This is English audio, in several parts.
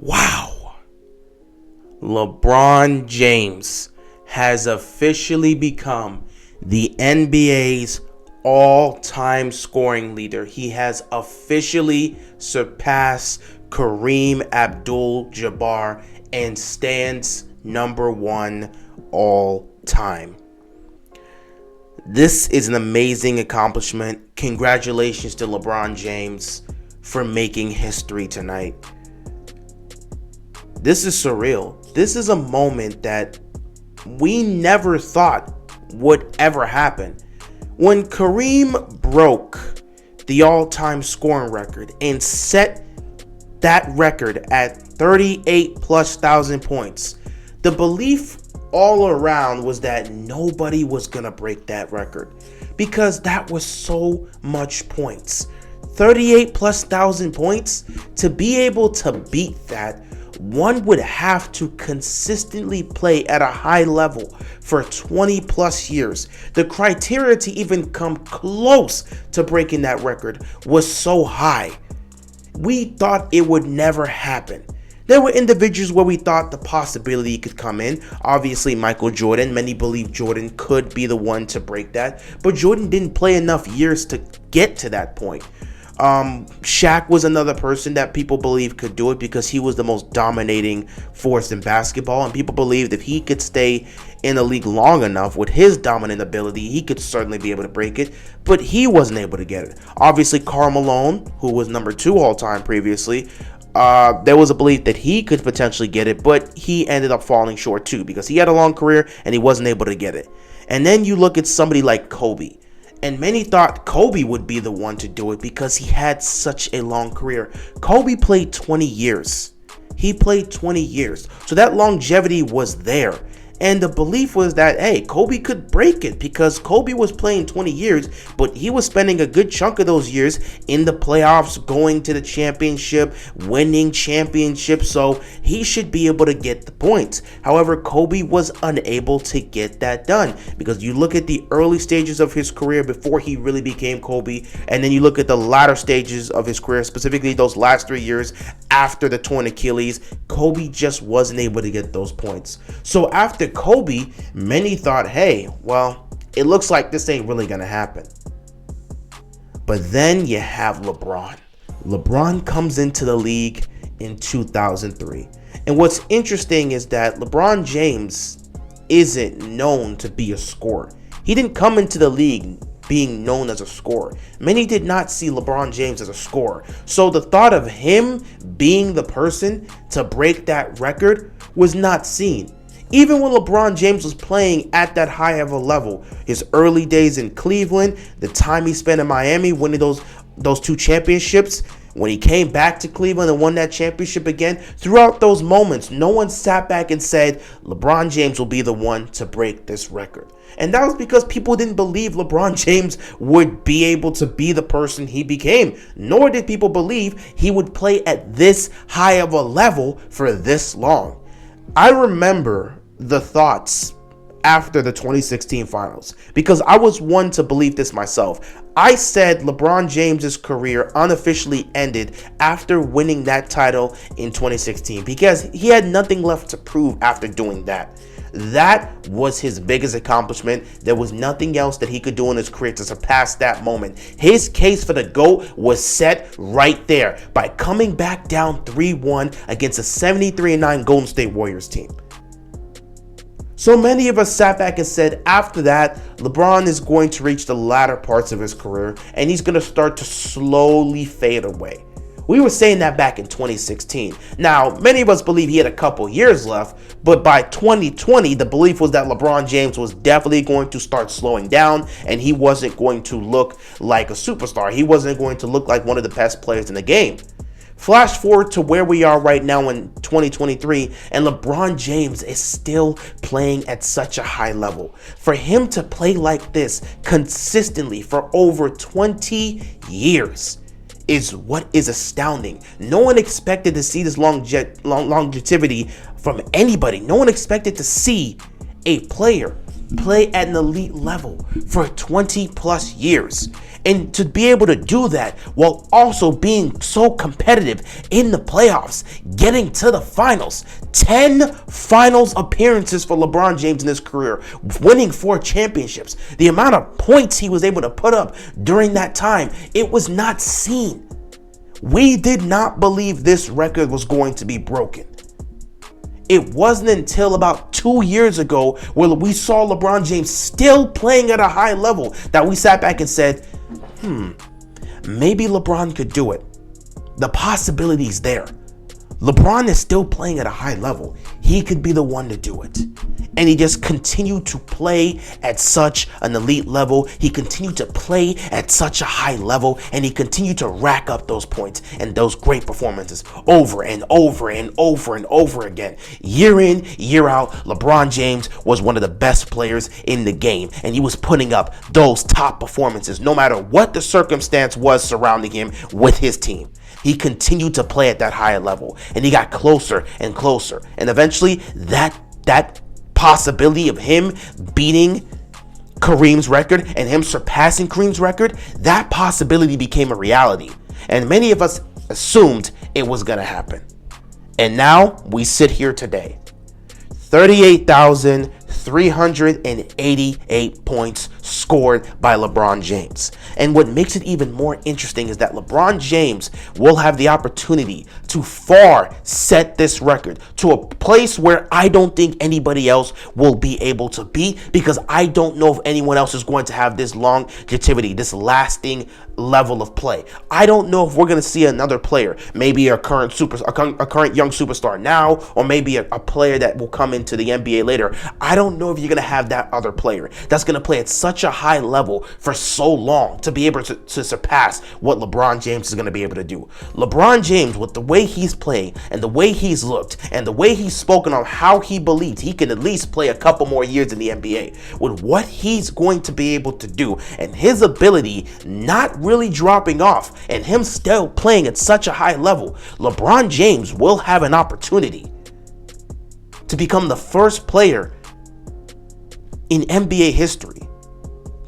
Wow. LeBron James has officially become the NBA's all-time scoring leader. He has officially surpassed Kareem Abdul-Jabbar and stands number one all time. This is an amazing accomplishment. Congratulations to LeBron James for making history tonight. This is surreal. This is a moment that we never thought would ever happen. When Kareem broke the all-time scoring record and set that record at 38 plus thousand points, the belief all around was that nobody was gonna break that record because that was so much points. 38 plus thousand points. To be able to beat that, one would have to consistently play at a high level for 20 plus years. The criteria to even come close to breaking that record was so high. We thought it would never happen. There were individuals where we thought the possibility could come in. Obviously, Michael Jordan. Many believe Jordan could be the one to break that. But Jordan didn't play enough years to get to that point. Shaq was another person that people believe could do it because he was the most dominating force in basketball. And people believed if he could stay in the league long enough with his dominant ability, he could certainly be able to break it. But he wasn't able to get it. Obviously, Karl Malone, who was number 2 all time previously, there was a belief that he could potentially get it, but he ended up falling short too because he had a long career and he wasn't able to get it. And then you look at somebody like Kobe, and many thought Kobe would be the one to do it because he had such a long career. Kobe played 20 years. He played 20 years. So that longevity was there. And the belief was that, hey, Kobe could break it because Kobe was playing 20 years, but he was spending a good chunk of those years in the playoffs, going to the championship, winning championships, so he should be able to get the points. However, Kobe was unable to get that done because you look at the early stages of his career before he really became Kobe, and then you look at the latter stages of his career, specifically those last 3 years after the torn Achilles, Kobe just wasn't able to get those points. So after Kobe, many thought, hey, well, it looks like this ain't really gonna happen. But then you have LeBron. LeBron comes into the league in 2003. And what's interesting is that LeBron James isn't known to be a scorer. He didn't come into the league being known as a scorer. Many did not see LeBron James as a scorer. So the thought of him being the person to break that record was not seen. Even when LeBron James was playing at that high of a level, his early days in Cleveland, the time he spent in Miami winning those 2 championships, when he came back to Cleveland and won that championship again, throughout those moments, no one sat back and said, LeBron James will be the one to break this record. And that was because people didn't believe LeBron James would be able to be the person he became. Nor did people believe he would play at this high of a level for this long. I remember the thoughts after the 2016 finals because I was one to believe this myself. I said LeBron James's career unofficially ended after winning that title in 2016 because he had nothing left to prove after doing that. That was his biggest accomplishment. There was nothing else that he could do in his career to surpass that moment. His case for the GOAT was set right there by coming back down 3-1 against a 73-9 Golden State Warriors team. So many of us sat back and said after that, LeBron is going to reach the latter parts of his career and he's going to start to slowly fade away. We were saying that back in 2016. Now, many of us believe he had a couple years left, but by 2020, the belief was that LeBron James was definitely going to start slowing down and he wasn't going to look like a superstar. He wasn't going to look like one of the best players in the game. Flash forward to where we are right now in 2023, and LeBron James is still playing at such a high level. For him to play like this consistently for over 20 years is what is astounding. No one expected to see this longevity from anybody. No one expected to see a player play at an elite level for 20 plus years. And to be able to do that while also being so competitive in the playoffs, getting to the finals, 10 finals appearances for LeBron James in his career, winning 4 championships, the amount of points he was able to put up during that time, it was not seen. We did not believe this record was going to be broken. It wasn't until about 2 years ago where we saw LeBron James still playing at a high level that we sat back and said, maybe LeBron could do it. The possibility's there. LeBron is still playing at a high level. He could be the one to do it. And he just continued to play at such an elite level. He continued to play at such a high level, and he continued to rack up those points and those great performances over and over and over and over again. Year in, year out, LeBron James was one of the best players in the game, and he was putting up those top performances no matter what the circumstance was surrounding him with his team. He continued to play at that higher level, and he got closer and closer. And eventually, that possibility of him beating Kareem's record and him surpassing Kareem's record, that possibility became a reality. And many of us assumed it was going to happen. And now we sit here today. 38,388 points scored by LeBron James. And what makes it even more interesting is that LeBron James will have the opportunity to far set this record to a place where I don't think anybody else will be able to be, because I don't know if anyone else is going to have this longevity, this lasting level of play. I don't know if we're going to see another player, maybe a current young superstar now, or maybe a player that will come into the NBA later. I don't know if you're going to have that other player that's going to play at such a high level for so long to be able to surpass what LeBron James is going to be able to do. LeBron James, with the way he's playing and the way he's looked and the way he's spoken on how he believes he can at least play a couple more years in the NBA, with what he's going to be able to do and his ability not really dropping off and him still playing at such a high level, LeBron James will have an opportunity to become the first player in NBA history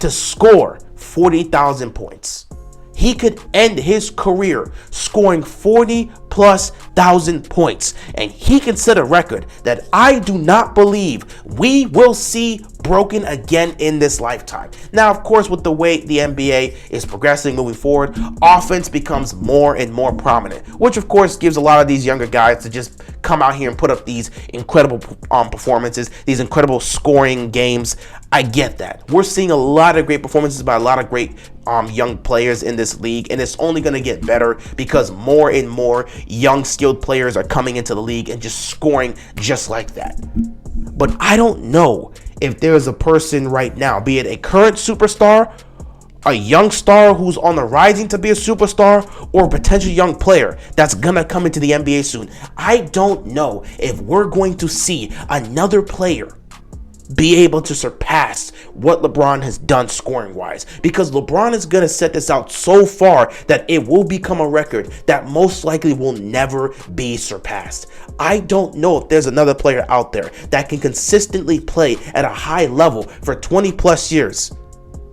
to score 40,000 points. He could end his career scoring 40,000+ points, and he can set a record that I do not believe we will see broken again in this lifetime. Now, of course, with the way the NBA is progressing moving forward, offense becomes more and more prominent, which of course gives a lot of these younger guys to just come out here and put up these incredible performances, these incredible scoring games. I get that. We're seeing a lot of great performances by a lot of great young players in this league, and it's only going to get better because more and more young skilled players are coming into the league and just scoring just like that. But I don't know if there's a person right now, be it a current superstar, a young star who's on the rising to be a superstar, or a potential young player that's gonna come into the NBA soon. I don't know if we're going to see another player be able to surpass what LeBron has done scoring wise, because LeBron is going to set this out so far that it will become a record that most likely will never be surpassed. I don't know if there's another player out there that can consistently play at a high level for 20+ years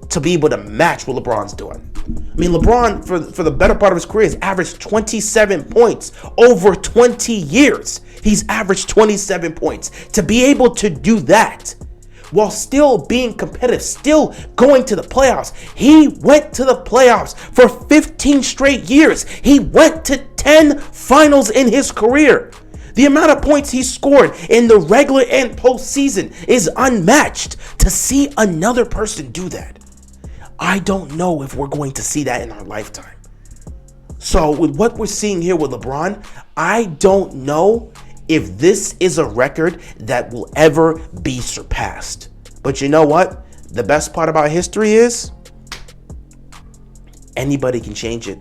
to be able to match what LeBron's doing. I mean, LeBron, for the better part of his career, has averaged 27 points over 20 years. He's averaged 27 points. To be able to do that while still being competitive, still going to the playoffs. He went to the playoffs for 15 straight years. He went to 10 finals in his career. The amount of points he scored in the regular and postseason is unmatched. To see another person do that, I don't know if we're going to see that in our lifetime. So with what we're seeing here with LeBron, I don't know if this is a record that will ever be surpassed. But you know what? The best part about history is anybody can change it.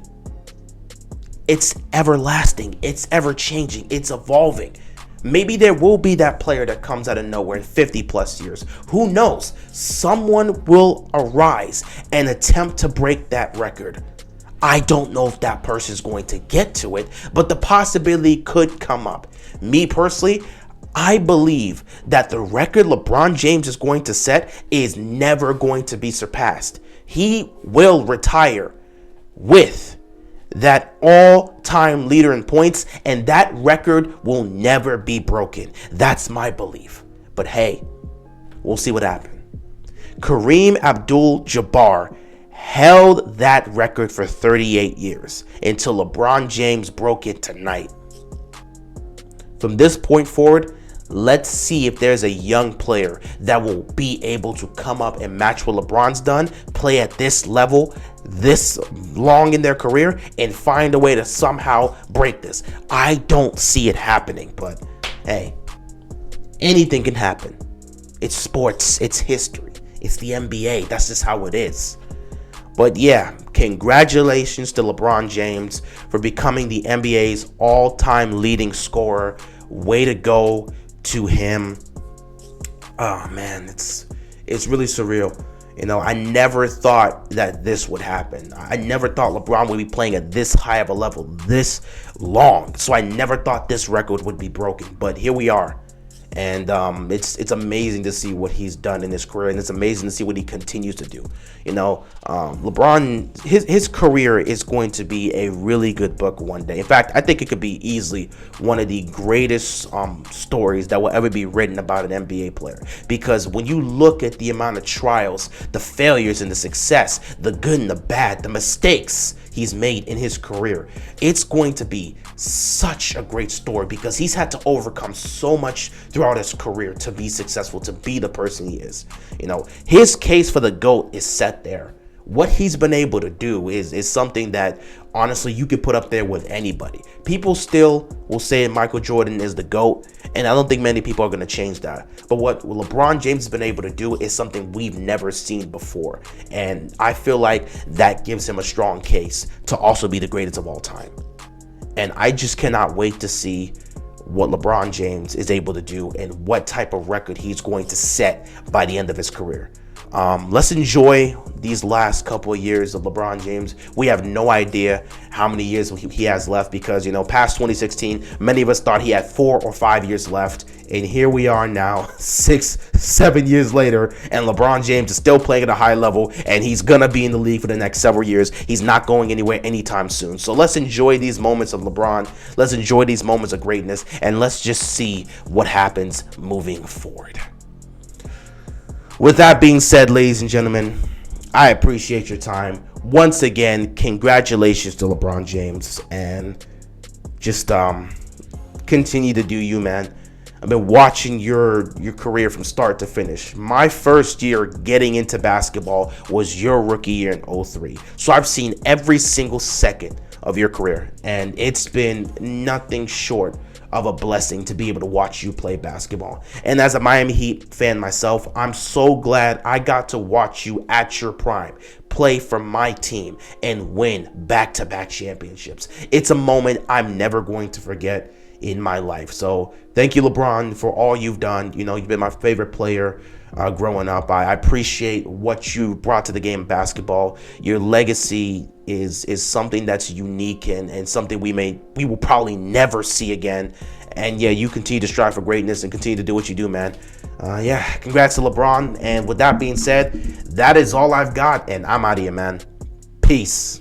It's everlasting. It's ever changing. It's evolving. Maybe there will be that player that comes out of nowhere in 50+ years. Who knows? Someone will arise and attempt to break that record. I don't know if that person is going to get to it, but the possibility could come up. Me personally, I believe that the record LeBron James is going to set is never going to be surpassed. he will retire with that all-time leader in points, and that record will never be broken. That's my belief. But hey, we'll see what happens. Kareem Abdul-Jabbar held that record for 38 years until LeBron James broke it tonight. From this point forward, let's see if there's a young player that will be able to come up and match what LeBron's done, play at this level, this long in their career, and find a way to somehow break this. I don't see it happening, but hey, anything can happen. It's sports, it's history, it's the NBA. That's just how it is. But yeah, congratulations to LeBron James for becoming the NBA's all-time leading scorer. Way to go to him. Oh man, it's really surreal. You know, I never thought that this would happen. I never thought LeBron would be playing at this high of a level this long. So I never thought this record would be broken. But here we are. And it's amazing to see what he's done in his career, and it's amazing to see what he continues to do. You know, LeBron, his career is going to be a really good book one day. In fact, I think it could be easily one of the greatest stories that will ever be written about an NBA player. Because when you look at the amount of trials, the failures and the success, the good and the bad, the mistakes he's made in his career, it's going to be such a great story because he's had to overcome so much throughout his career to be successful, to be the person he is. You know, his case for the GOAT is set there. What he's been able to do is something that honestly you could put up there with anybody. People still will say Michael Jordan is the GOAT, and I don't think many people are going to change that. But what LeBron James has been able to do is something we've never seen before, and I feel like that gives him a strong case to also be the greatest of all time. And I just cannot wait to see what LeBron James is able to do and what type of record he's going to set by the end of his career. Let's enjoy these last couple of years of LeBron James. We have no idea how many years he has left because, you know, past 2016, many of us thought he had 4 or 5 years left. And here we are now, 6-7 years later, and LeBron James is still playing at a high level, and he's going to be in the league for the next several years. He's not going anywhere anytime soon. So let's enjoy these moments of LeBron. Let's enjoy these moments of greatness, and let's just see what happens moving forward. With that being said, ladies and gentlemen, I appreciate your time. Once again, congratulations to LeBron James, and just continue to do you, man. I've been watching your career from start to finish. My first year getting into basketball was your rookie year in 2003. So I've seen every single second of your career, and it's been nothing short of a blessing to be able to watch you play basketball. And as a Miami Heat fan myself, I'm so glad I got to watch you at your prime, play for my team, and win back-to-back championships. It's a moment I'm never going to forget in my life. So thank you, LeBron, for all you've done. You know, you've been my favorite player growing up. I appreciate what you brought to the game of basketball. Your legacy is something that's unique and something we will probably never see again. And yeah, you continue to strive for greatness and continue to do what you do, man. Yeah, congrats to LeBron. And with that being said, that is all I've got, and I'm out of here, man. Peace.